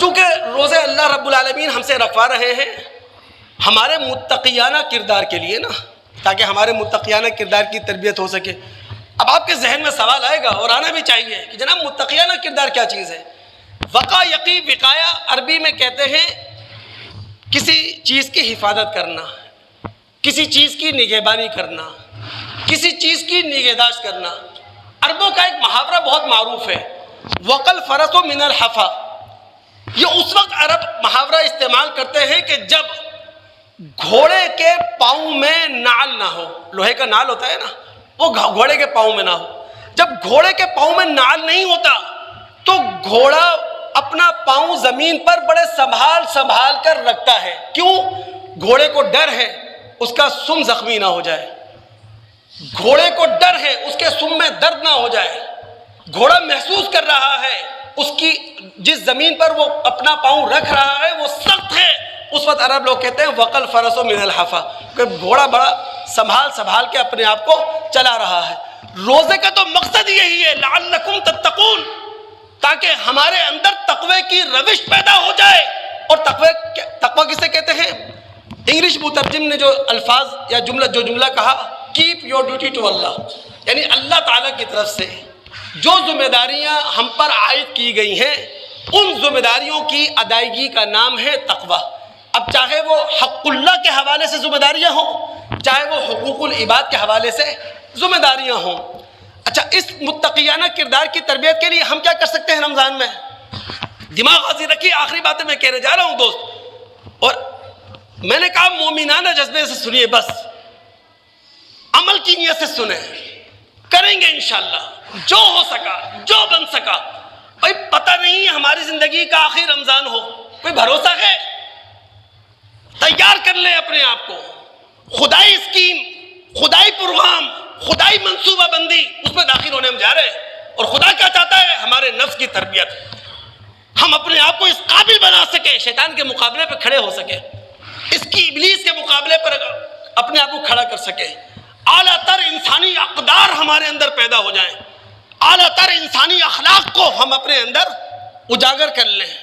چونکہ روزے اللہ رب العالمین ہم سے رکھوا رہے ہیں ہمارے متقیانہ کردار کے لیے نا، تاکہ ہمارے متقیانہ کردار کی تربیت ہو سکے۔ اب آپ کے ذہن میں سوال آئے گا اور آنا بھی چاہیے کہ جناب متقیانہ کردار کیا چیز ہے؟ وقا یقی وقایا عربی میں کہتے ہیں کسی چیز کی حفاظت کرنا، کسی چیز کی نگہبانی کرنا، کسی چیز کی نگہداشت کرنا۔ عربوں کا ایک محاورہ بہت معروف ہے، وقل فرس من الحفا۔ یہ اس وقت عرب محاورہ استعمال کرتے ہیں کہ جب گھوڑے کے پاؤں میں نعل نہ ہو، لوہے کا نعل ہوتا ہے نا، وہ گھوڑے کے پاؤں میں نہ ہو۔ جب گھوڑے کے پاؤں میں نعل نہیں ہوتا تو گھوڑا اپنا پاؤں زمین پر بڑے سنبھال کر رکھتا ہے۔ کیوں؟ گھوڑے کو ڈر ہے اس کا سم زخمی نہ ہو جائے، گھوڑے کو ڈر ہے اس کے سم میں درد نہ ہو جائے۔ گھوڑا محسوس کر رہا ہے اس کی جس زمین پر وہ اپنا پاؤں رکھ رہا ہے وہ سخت ہے۔ اس وقت عرب لوگ کہتے ہیں وقل فرس من الحفا، کہ گھوڑا بڑا سنبھال کے اپنے آپ کو چلا رہا ہے۔ روزے کا تو مقصد یہی ہے لعلکم تتقون، تاکہ ہمارے اندر تقوی کی روش پیدا ہو جائے۔ اور تقوی کسے کہتے ہیں؟ انگلش مترجم نے جو الفاظ یا جملہ کہا، کیپ یور ڈیوٹی ٹو اللہ، یعنی اللہ تعالیٰ کی طرف سے جو ذمہ داریاں ہم پر عائد کی گئی ہیں ان ذمہ داریوں کی ادائیگی کا نام ہے تقوی۔ اب چاہے وہ حق اللہ کے حوالے سے ذمہ داریاں ہوں، چاہے وہ حقوق العباد کے حوالے سے ذمہ داریاں ہوں۔ اچھا، اس متقیانہ کردار کی تربیت کے لیے ہم کیا کر سکتے ہیں رمضان میں؟ دماغ حاضر رکھیے، آخری باتیں میں کہنے جا رہا ہوں دوست، اور میں نے کہا مومنانہ جذبے سے سنیے، بس عمل کی نیت سے سنیں، کریں گے انشاءاللہ جو ہو سکا، جو بن سکا۔ بھائی پتہ نہیں ہماری زندگی کا آخری رمضان ہو، کوئی بھروسہ ہے؟ تیار کر لیں اپنے آپ کو، خدائی اسکیم، خدائی پروگرام، خدائی منصوبہ بندی، اس میں داخل ہونے ہم جا رہے ہیں۔ اور خدا کیا چاہتا ہے؟ ہمارے نفس کی تربیت، ہم اپنے آپ کو اس قابل بنا سکے، شیطان کے مقابلے پہ کھڑے ہو سکے، اس کی ابلیس کے مقابلے پر اپنے آپ کو کھڑا کر سکے، اعلیٰ تر انسانی اقدار ہمارے اندر پیدا ہو جائیں، اعلیٰ تر انسانی اخلاق کو ہم اپنے اندر اجاگر کر لیں۔